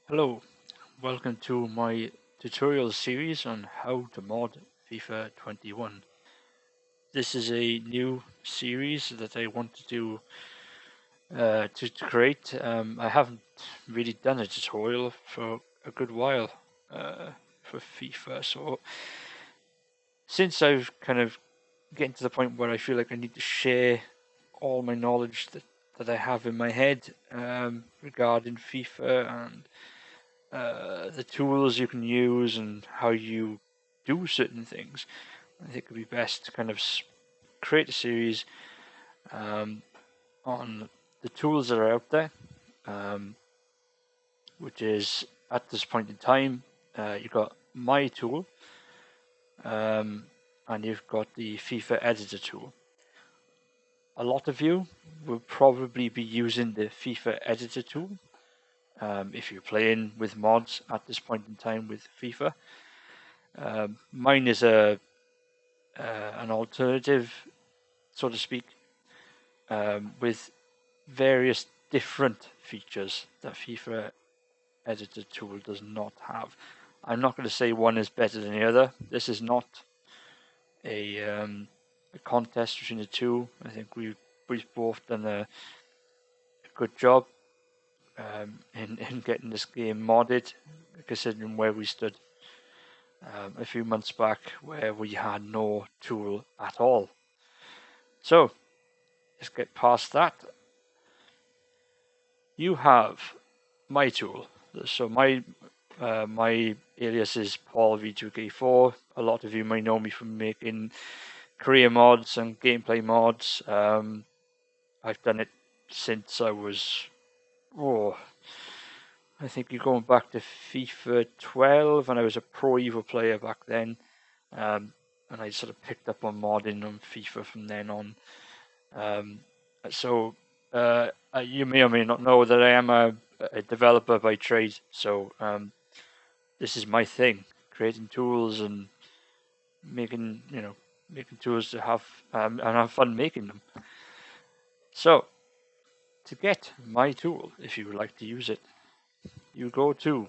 Hello, welcome to my tutorial series on how to mod FIFA 21. This is a new series that I want to create. I haven't really done a tutorial for a good while for FIFA, so since I've kind of getting to the point where I feel like I need to share all my knowledge that I have in my head regarding FIFA and the tools you can use and how you do certain things, I think it would be best to kind of create a series on the tools that are out there, which is at this point in time, you've got my tool, and you've got the FIFA editor tool. A lot of you will probably be using the FIFA editor tool if you're playing with mods at this point in time with FIFA. Mine is an alternative, so to speak, with various different features that FIFA editor tool does not have. I'm not going to say one is better than the other. This is not a contest between the two. I think we've both done a good job in getting this game modded, considering where we stood a few months back, where we had no tool at all. So let's get past that. You have my tool. So my alias is Paulv2k4. A lot of you may know me from making career mods and gameplay mods. I've done it since I was, I think you're going back to FIFA 12, and I was a Pro Evo player back then. And I sort of picked up on modding on FIFA from then on. So you may or may not know that I am a developer by trade. So this is my thing: creating tools and making tools to have and have fun making them. So to get my tool, if you would like to use it, you go to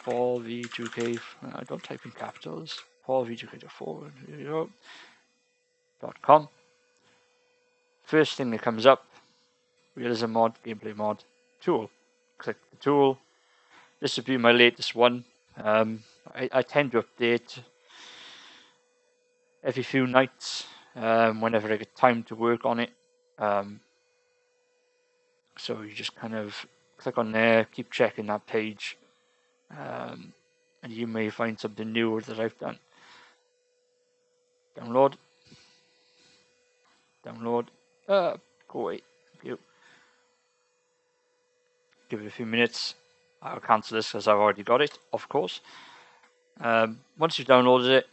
Paulv2k. Don't type in capitals. Paulv2k4. Here you go. .com. First thing that comes up, realism mod, gameplay mod, tool. Click the tool. This would be my latest one. I tend to update every few nights whenever I get time to work on it. So you just kind of click on there, keep checking that page, and you may find something new that I've done. Download. Go away. Thank you. Give it a few minutes. I'll cancel this because I've already got it, of course. Once you've downloaded it,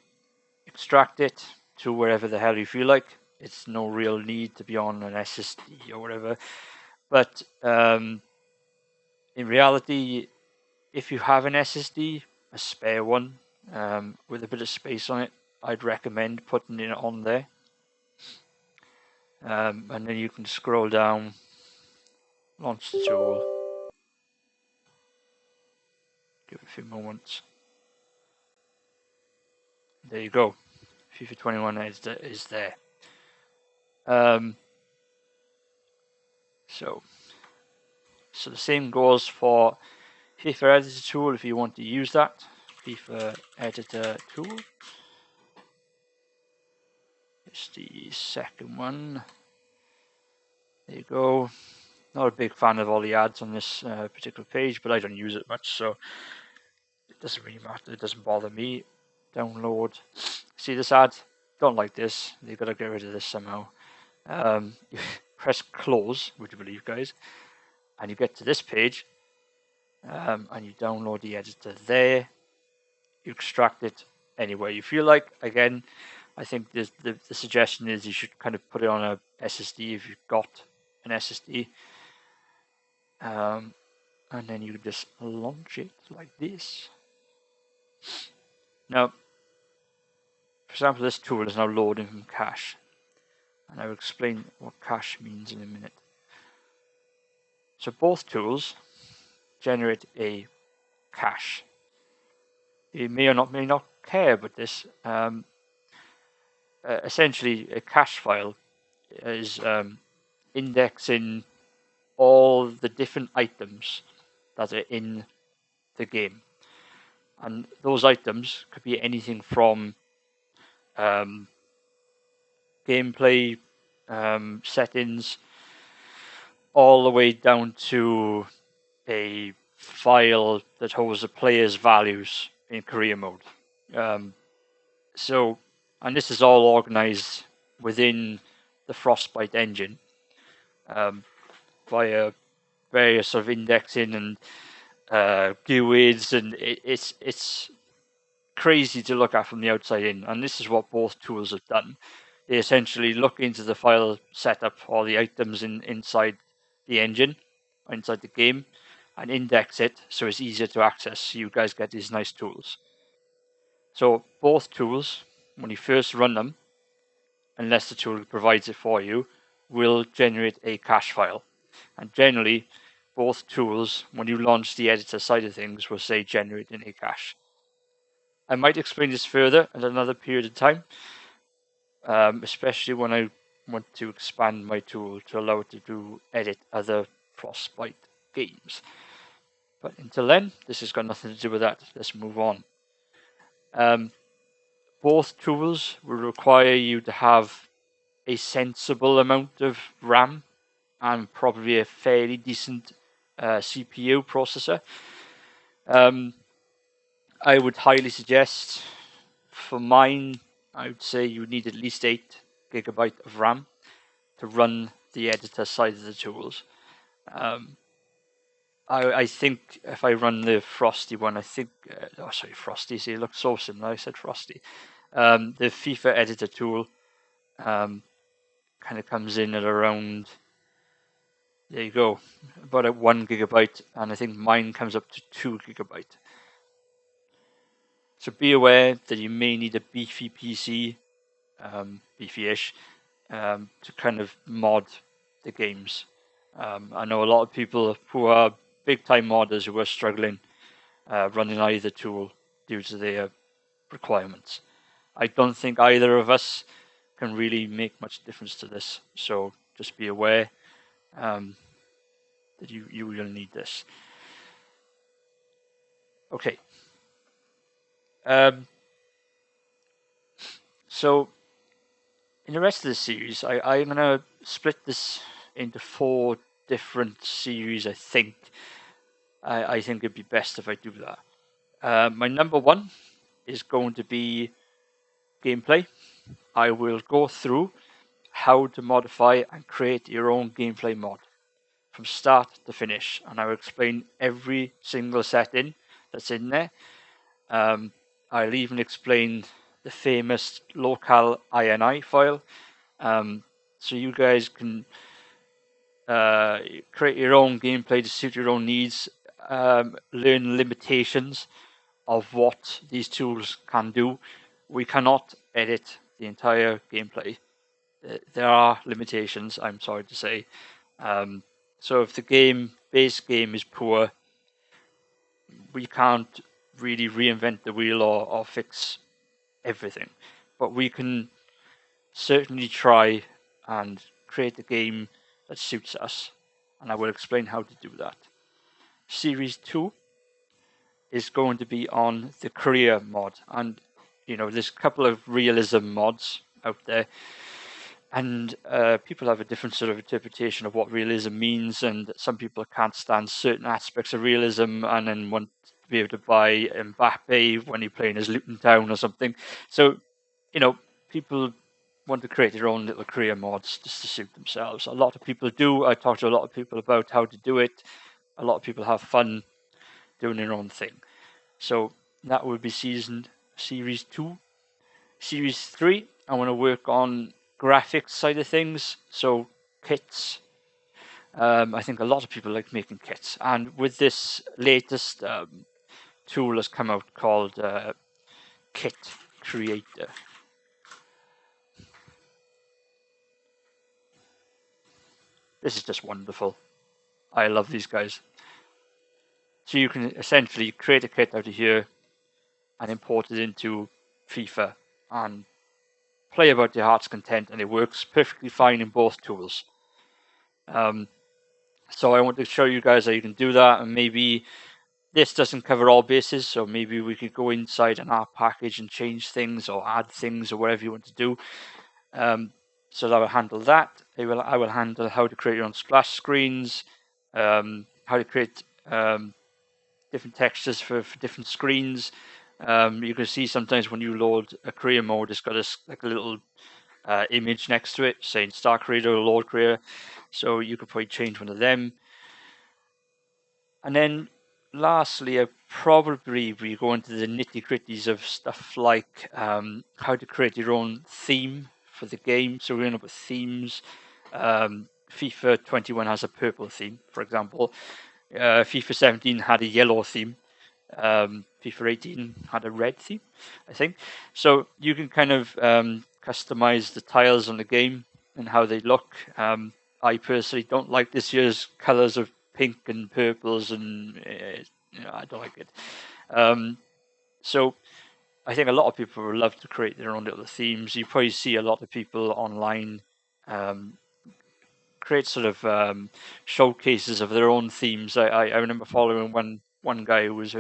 extract it to wherever the hell you feel like. It's no real need to be on an SSD or whatever. But in reality, if you have an SSD, a spare one, with a bit of space on it, I'd recommend putting it on there. And then you can scroll down, launch the tool, give it a few moments. There you go. FIFA 21 is there. So the same goes for FIFA editor tool if you want to use that. FIFA editor tool. It's the second one. There you go. Not a big fan of all the ads on this particular page, but I don't use it much, so it doesn't really matter. It doesn't bother me. Download. See this ad? Don't like this. They've got to get rid of this somehow. You press close, would you believe, guys? And you get to this page, and you download the editor there. You extract it anywhere you feel like. Again, I think the suggestion is you should kind of put it on a SSD if you've got an SSD. And then you just launch it like this. Now, for example, this tool is now loading from cache. And I will explain what cache means in a minute. So both tools generate a cache. You may or may not care about this. Essentially, a cache file is indexing all the different items that are in the game. And those items could be anything from gameplay settings all the way down to a file that holds the player's values in career mode. And this is all organized within the Frostbite engine via various sort of indexing and GUIDs, and it's crazy to look at from the outside in. And this is what both tools have done. They essentially look into the file setup, all the items inside the engine, inside the game, and index it so it's easier to access. So you guys get these nice tools. So both tools, when you first run them, unless the tool provides it for you, will generate a cache file. And generally, both tools, when you launch the editor side of things, will say generating a cache. I might explain this further at another period of time, especially when I want to expand my tool to allow it to edit other Frostbite games. But until then, this has got nothing to do with that. Let's move on. Both tools will require you to have a sensible amount of RAM and probably a fairly decent CPU processor. I would highly suggest, for mine, I would say you need at least 8 GB of RAM to run the editor side of the tools. I think if I run the Frosty one, I think, Frosty, see, it looks so similar, I said Frosty. The FIFA editor tool kind of comes in at around, there you go, about at 1 GB, and I think mine comes up to 2 GB. So be aware that you may need a beefy PC, beefy-ish, to kind of mod the games. I know a lot of people who are big-time modders who are struggling running either tool due to their requirements. I don't think either of us can really make much difference to this, so just be aware that you will need this. Okay. So in the rest of the series, I'm going to split this into 4 different series, I think. I think it'd be best if I do that. My number 1 is going to be gameplay. I will go through how to modify and create your own gameplay mod from start to finish, and I will explain every single setting that's in there. I'll even explain the famous local INI file, so you guys can create your own gameplay to suit your own needs, learn limitations of what these tools can do. We cannot edit the entire gameplay. There are limitations, I'm sorry to say. So if the base game is poor, we can't really reinvent the wheel or fix everything. But we can certainly try and create a game that suits us, and I will explain how to do that. Series 2 is going to be on the career mod, and there's a couple of realism mods out there, and people have a different sort of interpretation of what realism means, and some people can't stand certain aspects of realism and then want to be able to buy Mbappe when you're playing as Luton Town or something. So people want to create their own little career mods just to suit themselves. A lot of people do. I talk to a lot of people about how to do it. A lot of people have fun doing their own thing. So that will be series 2. Series 3, I want to work on graphics side of things. So kits. I think a lot of people like making kits. And with this latest tool that's come out called Kit Creator. This is just wonderful. I love these guys. So you can essentially create a kit out of here and import it into FIFA and play about your heart's content, and it works perfectly fine in both tools. So I want to show you guys how you can do that, and maybe this doesn't cover all bases, so maybe we could go inside an app package and change things or add things or whatever you want to do. So that will handle that. I will handle how to create your own splash screens, how to create different textures for different screens. You can see sometimes when you load a career mode, it's got like a little image next to it saying start creator or load career. So you could probably change one of them. And then lastly, I probably we go into the nitty gritties of stuff like how to create your own theme for the game. So we're going up with themes. FIFA 21 has a purple theme, for example. FIFA 17 had a yellow theme. FIFA 18 had a red theme, I think. So you can kind of customize the tiles on the game and how they look. I personally don't like this year's colors of pink and purples, and I don't like it. So I think a lot of people would love to create their own little themes. You probably see a lot of people online create sort of showcases of their own themes. I remember following one guy who was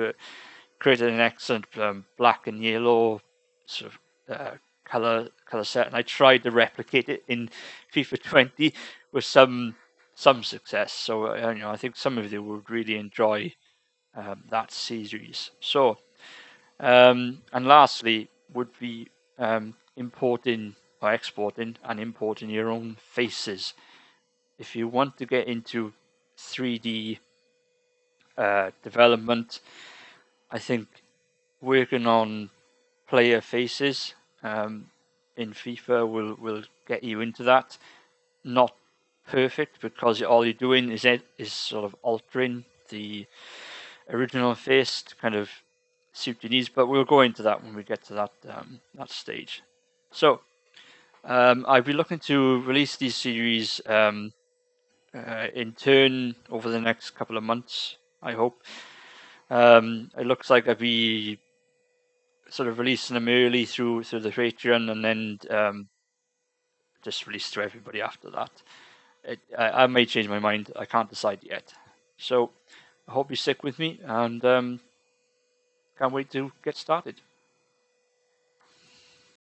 created an excellent black and yellow sort of color set, and I tried to replicate it in FIFA 20 with some success. So I think some of you would really enjoy that series. So and lastly would be importing or exporting and importing your own faces. If you want to get into 3D development, I think working on player faces in FIFA will get you into that. Not perfect, because all you're doing is sort of altering the original face to kind of suit your needs, but we'll go into that when we get to that stage. So I'll be looking to release these series in turn over the next couple of months, I hope. It looks like I'll be sort of releasing them early through the Patreon, and then just release to everybody after that. I may change my mind. I can't decide yet. So I hope you stick with me, and can't wait to get started.